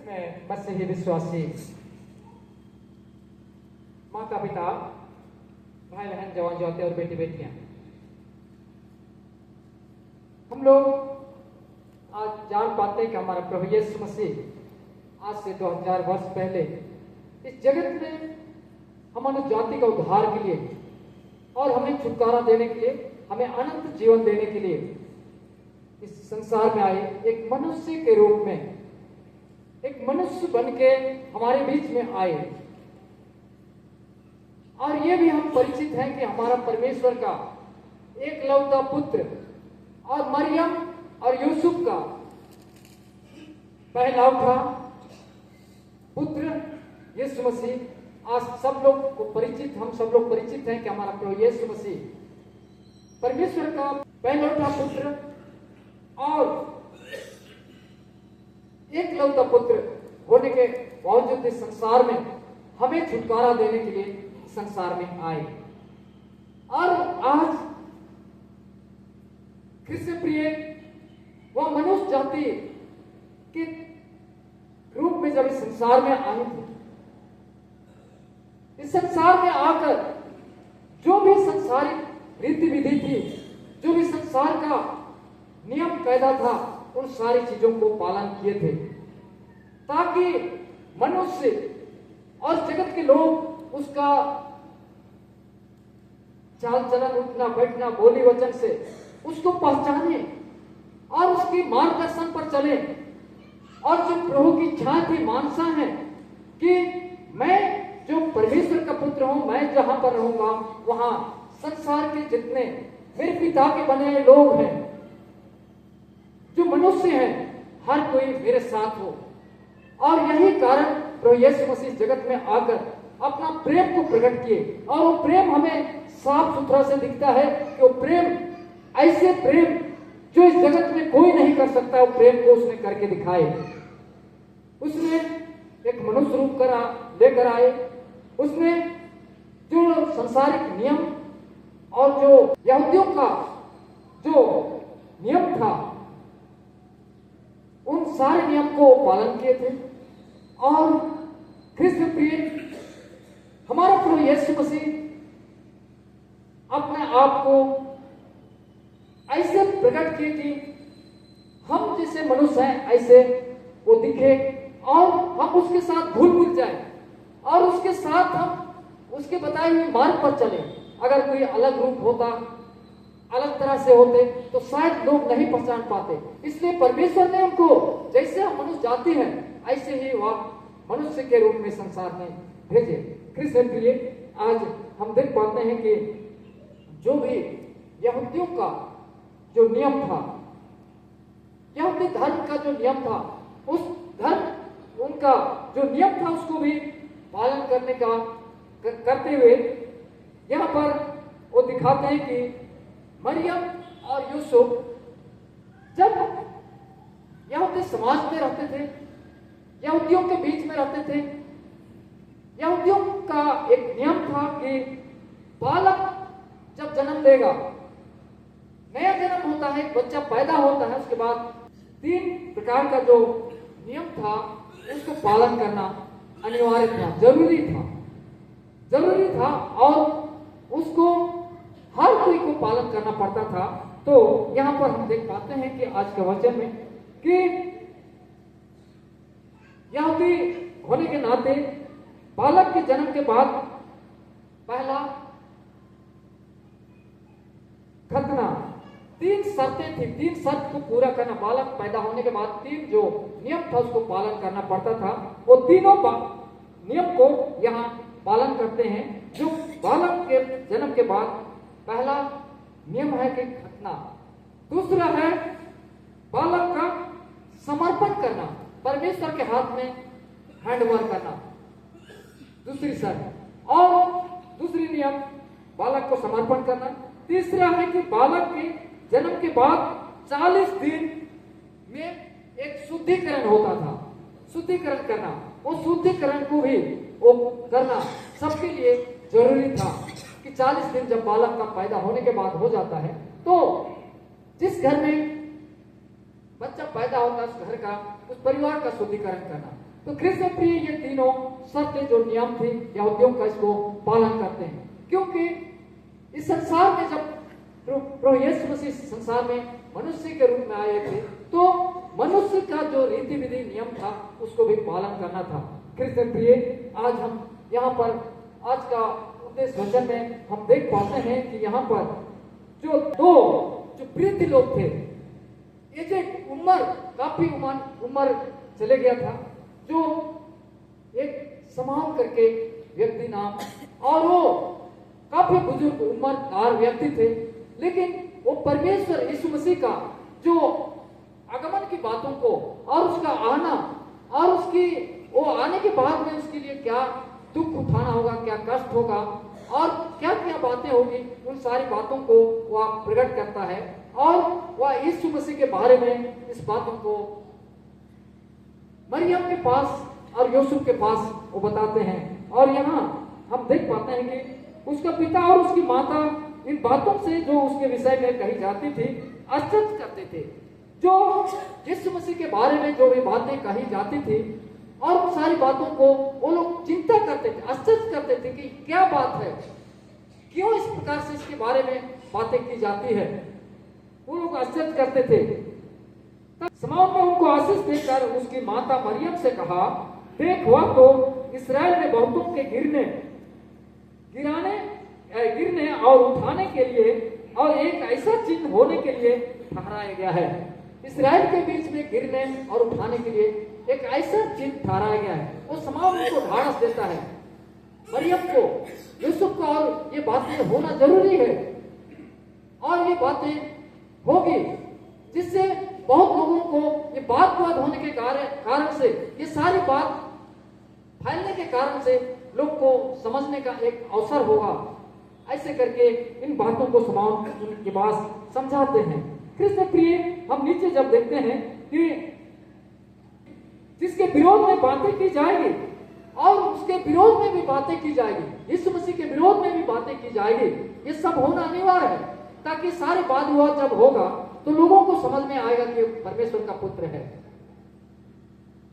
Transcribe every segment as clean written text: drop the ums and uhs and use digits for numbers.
में मसीही विश्वासी माता पिता, भाई बहन, जवान जवाते और बेटी बेटियां, हम लोग आज जान पाते हैं कि हमारा प्रभु यीशु मसीह आज से 2000 वर्ष पहले इस जगत में हमारे जाति का उद्धार के लिए और हमें छुटकारा देने के लिए, हमें अनंत जीवन देने के लिए इस संसार में आए। एक मनुष्य के रूप में, एक मनुष्य बन के हमारे बीच में आए। और ये भी हम परिचित हैं कि हमारा परमेश्वर का एकलौता पुत्र और मरियम और यूसुफ का पहलौठा पुत्र यीशु मसीह, आज सब लोग को परिचित, हम सब लोग परिचित हैं कि हमारा प्रभु यीशु मसीह परमेश्वर का पहलौठा पुत्र और एकलौता पुत्र होने के बावजूद इस संसार में हमें छुटकारा देने के लिए संसार में आए। और आज कृष्ण प्रिय वह मनुष्य जाति के रूप में जब इस संसार में आए थे, इस संसार में आकर जो भी संसारिक रीति विधि थी, जो भी संसार का नियम कायदा था, उन सारी चीजों को पालन किए थे ताकि मनुष्य और जगत के लोग उसका चाल चलन, उठना बैठना, बोली वचन से उसको पहचाने और उसकी मार्गदर्शन पर चले। और जो प्रभु की इच्छा थी, मानसा है कि मैं जो परमेश्वर का पुत्र हूं, मैं जहां पर रहूंगा वहां संसार के जितने मेरे पिता के बने लोग हैं, जो मनुष्य हैं, हर कोई मेरे साथ हो। और यही कारण प्रभु यीशु मसीह जगत में आकर अपना प्रेम को प्रकट किए। और वो प्रेम हमें साफ सुथरा से दिखता है कि वो प्रेम, ऐसे प्रेम जो इस जगत में कोई नहीं कर सकता, वो प्रेम को उसने करके दिखाए। उसने एक मनुष्य रूप लेकर आए। उसने जो संसारिक नियम और जो यहूदियों का जो नियम था, उन सारे नियम को पालन किए थे। और कृष्ण प्रिय हमारा प्रभु यीशु मसीह अपने आप को ऐसे प्रकट किए कि हम जैसे मनुष्य हैं ऐसे वो दिखे और हम उसके साथ घुल मिल जाए और उसके साथ हम उसके बताए हुए मार्ग पर चले। अगर कोई अलग रूप होता, अलग तरह से होते तो शायद लोग नहीं पहचान पाते। इसलिए परमेश्वर ने उनको, जैसे हम मनुष्य जाति हैं, ऐसे ही वह मनुष्य के रूप में संसार में भेजे। कृष्ण के लिए आज हम देख पाते हैं कि जो भी यहूदियों का जो नियम था, यहूदी धर्म का जो नियम था, उस धर्म, उनका जो नियम था, उसको भी पालन करने का करते हुए यहाँ पर वो दिखाते हैं कि मरियम और यूसुफ जब यहूदी समाज में रहते थे, यहूदियों के बीच में रहते थे, यहूदियों का एक नियम था कि बालक जब जन्म लेगा, नया जन्म होता है, बच्चा पैदा होता है, उसके बाद 3 प्रकार का जो नियम था उसको पालन करना अनिवार्य था, जरूरी था और उसको हर कोई को पालन करना पड़ता था। तो यहाँ पर हम देख पाते हैं कि आज के वचन में कि यहूदी होने के नाते बालक के जन्म के बाद पहला खतना, 3 शर्तें थी, 3 शर्त को पूरा करना। बालक पैदा होने के बाद 3 जो नियम था उसको पालन करना पड़ता था। वो तीनों नियम को यहाँ पालन करते हैं। जो बालक के जन्म के बाद पहला नियम है कि खतना, दूसरा है बालक का समर्पण करना, परमेश्वर के हाथ में हैंडओवर करना, दूसरी शर्त। और दूसरी नियम बालक को समर्पण करना। तीसरा है कि बालक के जन्म के बाद 40 दिन में एक शुद्धिकरण होता था, शुद्धिकरण करना। वो शुद्धिकरण को भी वो करना सबके लिए जरूरी था कि 40 दिन जब बालक का पैदा होने के बाद हो जाता है, तो जिस घर में बच्चा पैदा होता है उस घर का, उस परिवार का शुद्धिकरण करना। तो कृष्ण प्रिय ये तीनों सत्य जो नियम थे यहूदियों का इसको पालन करते हैं, क्योंकि इस संसार में जब प्रभु यीशु मसीह संसार में मनुष्य के रूप में आए थे तो मनुष्य का जो रीति विधि नियम था उसको भी पालन करना था। कृष्ण प्रिय आज हम यहाँ पर आज का उपदेश वचन में हम देख पाते हैं कि यहाँ पर जो दो जो वृद्ध लोग थे, ये जो उम्र काफी उम्र चले गया था, जो एक समान करके व्यक्ति नाम और वो काफी बुजुर्ग उम्रदार व्यक्ति थे, लेकिन वो परमेश्वर यीशु मसीह का जो आगमन की बातों को और उसका आना और उसकी वो आने के बाद में उसके लिए क्या दुख उठाना होगा, क्या कष्ट होगा और क्या क्या बातें होगी, उन सारी बातों को वह प्रकट करता है और वह यीशु मसीह के बारे में इस बातों को मरियम के पास और यूसुफ के पास वो बताते हैं। और यहाँ हम देख पाते हैं कि उसका पिता और उसकी माता इन बातों से जो उसके विषय में कही जाती थी आश्चर्य करते थे, जो यीशु मसीह के बारे में जो भी बातें कही जाती थी और उन सारी बातों को वो लोग चिंता करते थे, आश्चर्य करते थे कि क्या बात है, क्यों इस प्रकार से इसके बारे में बातें की जाती है, वो लोग आश्चर्य करते थे। समाज में उनको आशीष देकर उसकी माता मरियम से कहा, देख वह तो इस्राएल में बहुतों के गिरने और उठाने के लिए और एक ऐसा चिन्ह होने के लिए ठहराया गया है। इस्राएल के बीच में गिरने और उठाने के लिए एक ऐसा चिन्ह ठहराया गया है। वो समाज को ढाढ़स देता है, मरियम को, यूसुफ को, और ये बातें होना जरूरी है और ये बातें होगी जिससे बहुत लोगों को ये बात होने के कारण से ये सारी बात फैलने के कारण से लोग को समझने का एक अवसर होगा। ऐसे करके इन बातों को समाज के पास समझाते हैं। कृष्ण प्रिय हम नीचे जब देखते हैं कि जिसके विरोध में बातें की जाएगी और उसके विरोध में भी बातें की जाएगी, यीशु मसीह के विरोध में भी बातें की जाएगी, ये सब होना अनिवार्य है ताकि सारे वाद विवाद जब होगा तो लोगों को समझ में आएगा कि परमेश्वर का पुत्र है।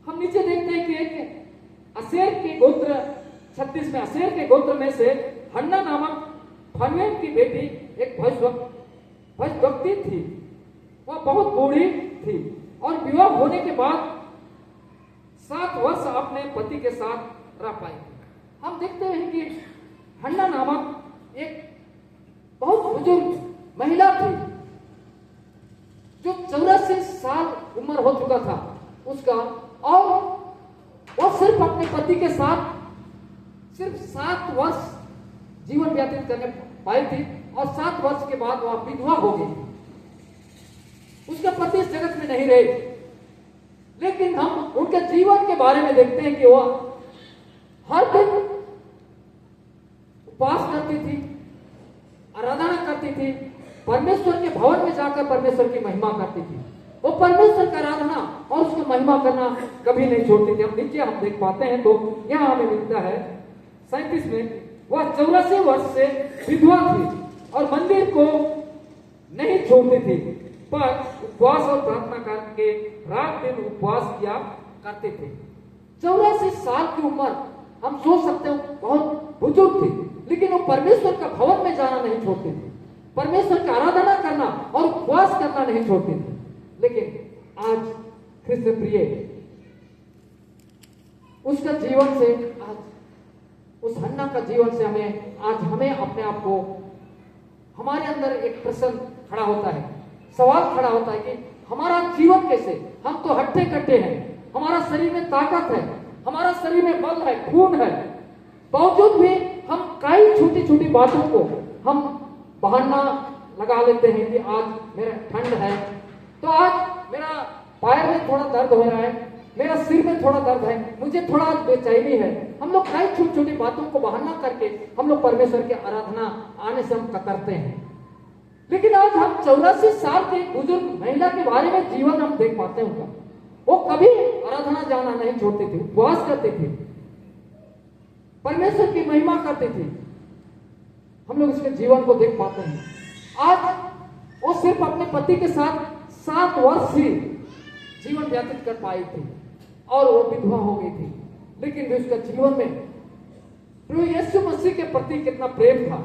हम नीचे देखते हैं कि एक अशेर के गोत्र 36 में अशेर के गोत्र में से हन्ना नामक फनूएल की बेटी एक भविष्यवक्ता थी। वह बहुत बूढ़ी थी और विवाह होने के बाद 7 वर्ष अपने पति के साथ रह पाई। हम देखते हैं कि हन्ना नामक एक बहुत बुजुर्ग महिला थी जो 84 साल उम्र हो चुका था उसका, और वह सिर्फ अपने पति के साथ सिर्फ 7 वर्ष जीवन व्यतीत करने पाई थी और 7 वर्ष के बाद वह विधवा हो गई। उसका पति इस जगत में नहीं रहे, लेकिन हम उनके जीवन के बारे में देखते हैं कि वह हर दिन उपवास करती थी, आराधना करती थी, परमेश्वर के भवन में जाकर परमेश्वर की महिमा करती थी। वो परमेश्वर का आराधना और उसकी महिमा करना कभी नहीं छोड़ती थी। हम नीचे हम देख पाते हैं तो यहाँ हमें मिलता है 37 में वह 84 वर्ष से विधवा थी और मंदिर को नहीं छोड़ती थी, पर उपवास और प्रार्थना करके रात दिन उपवास किया करते थे। 84 साल की उम्र हम सोच सकते हैं बहुत बुजुर्ग थी, लेकिन वो परमेश्वर का भवन में जाना नहीं छोड़ती थी, परमेश्वर का आराधना करना और उपवास करना नहीं छोड़ती थी। लेकिन आज कृष्ण प्रिय उसका जीवन से आज उस हन्ना का जीवन से हमें अपने आप को हमारे अंदर एक प्रश्न खड़ा होता है, सवाल खड़ा होता है कि हमारा जीवन कैसे, हम तो हट्टे कट्टे हैं, हमारा शरीर में ताकत है, हमारा शरीर में बल है, खून है, बावजूद भी हम कई छोटी छोटी बातों को हम बहाना लगा लेते हैं कि आज मेरा ठंड है तो आज मेरा पैर में थोड़ा दर्द हो रहा है, मेरा सिर में थोड़ा दर्द है, मुझे थोड़ा बेचैनी है। हम लोग कई छोटी छोटी बातों को बहाना करके हम लोग परमेश्वर की आराधना आने से हम कतरते हैं। लेकिन आज हम 84 साल के बुजुर्ग महिला के बारे में जीवन हम देख पाते हैं। वो कभी आराधना जाना नहीं छोड़ती थी, उपवास करती थी, परमेश्वर की महिमा करती थी। हम लोग इसके जीवन को देख पाते हैं। आज वो सिर्फ अपने पति के साथ 7 वर्ष ही जीवन व्यतीत कर पाई थी और वो विधवा हो गई थी, लेकिन भी उसका जीवन में प्रभु यीशु मसीह के प्रति कितना प्रेम था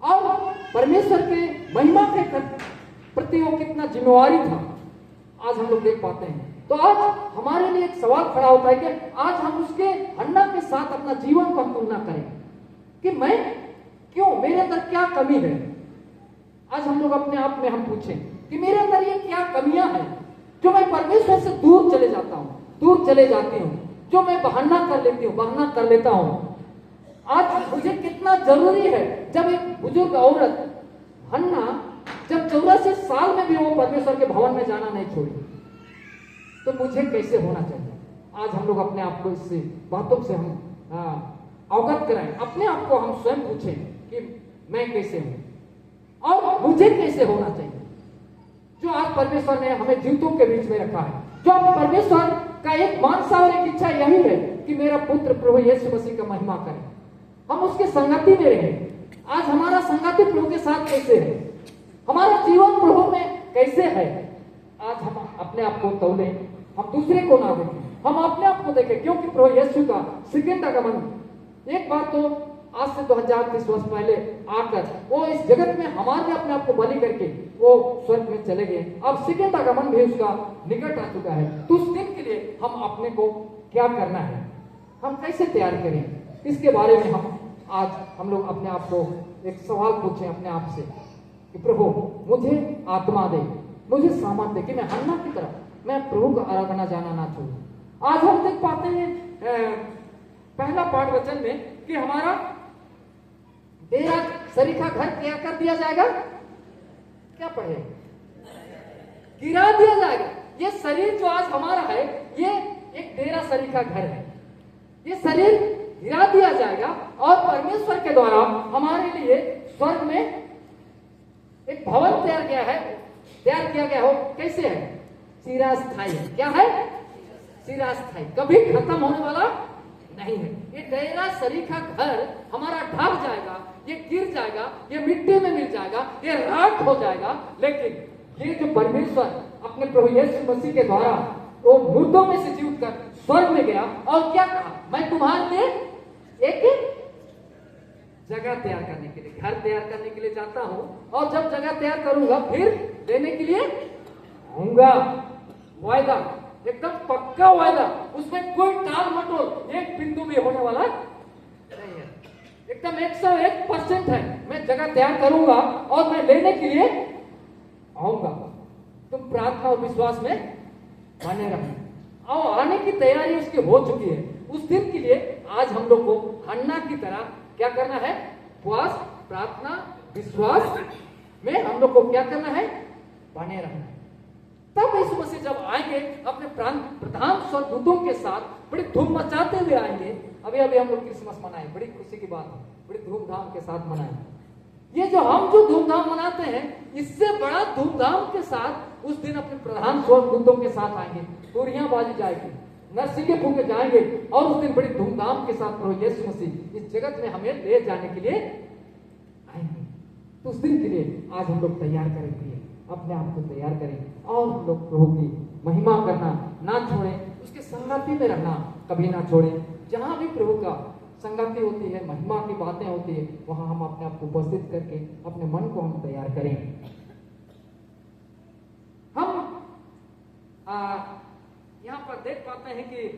और परमेश्वर के महिमा के प्रति वो कितना जिम्मेवारी था, आज हम लोग देख पाते हैं। तो आज हमारे लिए एक सवाल खड़ा होता है कि आज हम उसके हन्ना के साथ अपना जीवन को तुलना करें कि मैं क्यों, मेरे अंदर क्या कमी है। आज हम लोग अपने आप में हम पूछें कि मेरे अंदर ये क्या कमियां हैं जो मैं परमेश्वर से दूर चले जाता हूं, दूर चले जाती हूं, जो मैं बहाना कर लेती हूं, बहाना कर लेता हूं। आज मुझे कितना जरूरी है, जब एक बुजुर्ग औरत हन्ना जब 84 साल में भी वो परमेश्वर के भवन में जाना नहीं छोड़ी, तो मुझे कैसे होना चाहिए। आज हम लोग अपने आप को इससे बातों से हम अवगत कराएं, अपने आप को हम स्वयं पूछें कि मैं कैसे हूं और मुझे कैसे होना चाहिए। जो आज परमेश्वर ने हमें जीवतों के बीच में रखा है, जो परमेश्वर का एक मानसा और एक इच्छा यही है कि मेरा पुत्र प्रभु यीशु मसीह का महिमा करे, हम उसके संगति में रहें। आज हमारा संगति प्रभु के साथ कैसे है, हमारा जीवन प्रभु में कैसे है। आज हम अपने आप को तौलें, हम दूसरे को ना देखें, हम अपने आप को देखें, क्योंकि प्रभु यीशु का सेकंड आगमन एक बार तो आज से 2030 वर्ष पहले आकर वो इस जगत में हमारे अपने आप को बलि करके वो स्वर्ग में चले गए। अब सेकंड आगमन भी उसका निकट आ चुका है, तो उस दिन के लिए हम अपने को क्या करना है, हम कैसे तैयार करें, इसके बारे में आज हम लोग अपने आप को एक सवाल पूछें अपने आप से कि प्रभु मुझे आत्मा दे, मुझे सामर्थ दे कि मैं हन्ना की तरह मैं प्रभु का आराधना जाना ना छोड़ूं। आज हम देख पाते हैं पहला पाठ वचन में कि हमारा डेरा सरीखा घर क्या कर दिया जाएगा, क्या पढ़े, गिरा दिया जाएगा। ये शरीर जो आज हमारा है ये एक डेरा सरीखा घर है, ये शरीर गिरा दिया जाएगा और परमेश्वर के द्वारा हमारे लिए स्वर्ग में एक भवन तैयार किया गया हो। कैसे है, चिरस्थायी है। क्या है, चिरस्थायी, कभी खत्म होने वाला नहीं है। ये डेरा सरीखा घर हमारा ढह जाएगा, ये गिर जाएगा, ये मिट्टी में मिल जाएगा, ये राख हो जाएगा, लेकिन ये जो परमेश्वर अपने प्रभु यीशु मसीह के द्वारा वो मुर्दों में से जीवित कर स्वर्ग में गया और क्या कहा, मैं तुम्हारे लिए एक जगह तैयार करने के लिए, घर तैयार करने के लिए जाता हूं, और जब जगह तैयार करूंगा फिर देने के लिए आऊंगा। वायदा एकदम पक्का वायदा, उसमें कोई टाल मटोल एक बिंदु भी होने वाला नहीं है, एकदम 101% है। मैं जगह तैयार करूंगा और मैं लेने के लिए आऊंगा। तुम प्रार्थना और विश्वास में बने रहना, और आने की तैयारी उसकी हो चुकी है। उस दिन के लिए आज हम लोग को हन्ना की तरह क्या करना है, उपवास, प्रार्थना, विश्वास में हम लोग को क्या करना है, बने रहना है। तब यीशु मसीह जब आएंगे अपने प्रधान स्वर्गदूतों के साथ बड़ी धूम मचाते हुए आएंगे। अभी हम लोग क्रिसमस मनाए, बड़ी खुशी की बात है, बड़ी धूमधाम के साथ मनाए। ये जो हम जो धूमधाम मनाते हैं, इससे बड़ा धूमधाम के साथ उस दिन अपने प्रधान स्वर्गदूतों के साथ आएंगे, तुरियां बाजी जाएगी, नरसिंगे फूके जाएंगे, और उस दिन बड़ी धूमधाम के साथ प्रभु यीशु मसीह इस जगत में हमें ले जाने के लिए आएंगे। तो उस दिन के लिए आज हम लोग तैयार करेंगे, अपने आप को तैयार करें और हम लोग प्रभु की महिमा करना ना छोड़ें, उसके संगति में रहना कभी ना छोड़ें। जहां भी प्रभु का संगति होती है, महिमा की बातें होती है, वहां हम अपने आप को उपस्थित करके अपने मन को हम तैयार करें। हम यहाँ पर देख पाते हैं कि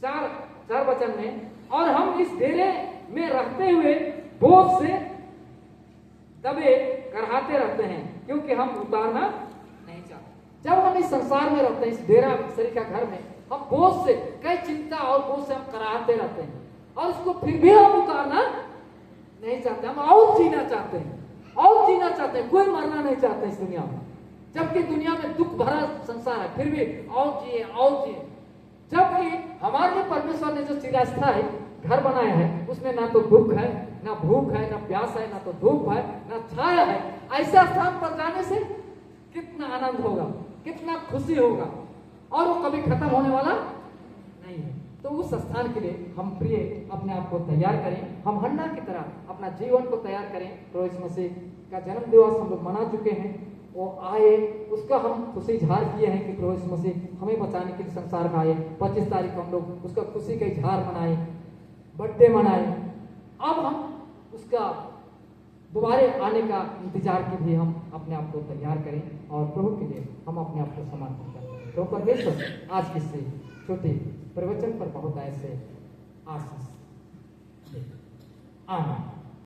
चार वचन में, और हम इस डेरे में रहते हुए बोझ से दबे कराहते रहते हैं, क्योंकि हम उतारना नहीं चाहते। जब हम इस संसार में रहते हैं, इस डेरा सरीखा घर में, हम बोझ से कई चिंता और बोझ से हम कराहते रहते हैं, और उसको फिर भी हम उतारना नहीं चाहते। हम और जीना चाहते हैं, और जीना चाहते हैं, कोई मरना नहीं चाहते इस दुनिया में। जबकि दुनिया में दुख भरा संसार है, फिर भी और जिए और जिए। जबकि हमारे परमेश्वर ने जो चिरस्थायी घर बनाया है, उसमें ना तो दुख है, ना भूख है, ना प्यास है, ना तो धूप है, ना छाया है। ऐसे स्थान पर जाने से कितना आनंद होगा, कितना खुशी होगा, और वो कभी खत्म होने वाला नहीं है। तो उस स्थान के लिए हम प्रिय अपने आप को तैयार करें, हम हन्ना की तरह अपना जीवन को तैयार करें। प्रभु यीशु मसीह का जन्म दिवस हम लोग मना चुके हैं, वो आए, उसका हम खुशी इजहार किए हैं कि प्रभु यीशु मसीह हमें बचाने के लिए संसार में आए। 25 तारीख को हम लोग उसका खुशी का इजहार मनाए, बर्थडे मनाए। अब हम उसका दोबारे आने का इंतजार के लिए हम अपने आप को तैयार करें और प्रभु के लिए हम अपने आप को समर्पित करें। तो परमेश्वर आज के से छोटे प्रवचन पर बहुत ऐसे आशीष दे। आमीन।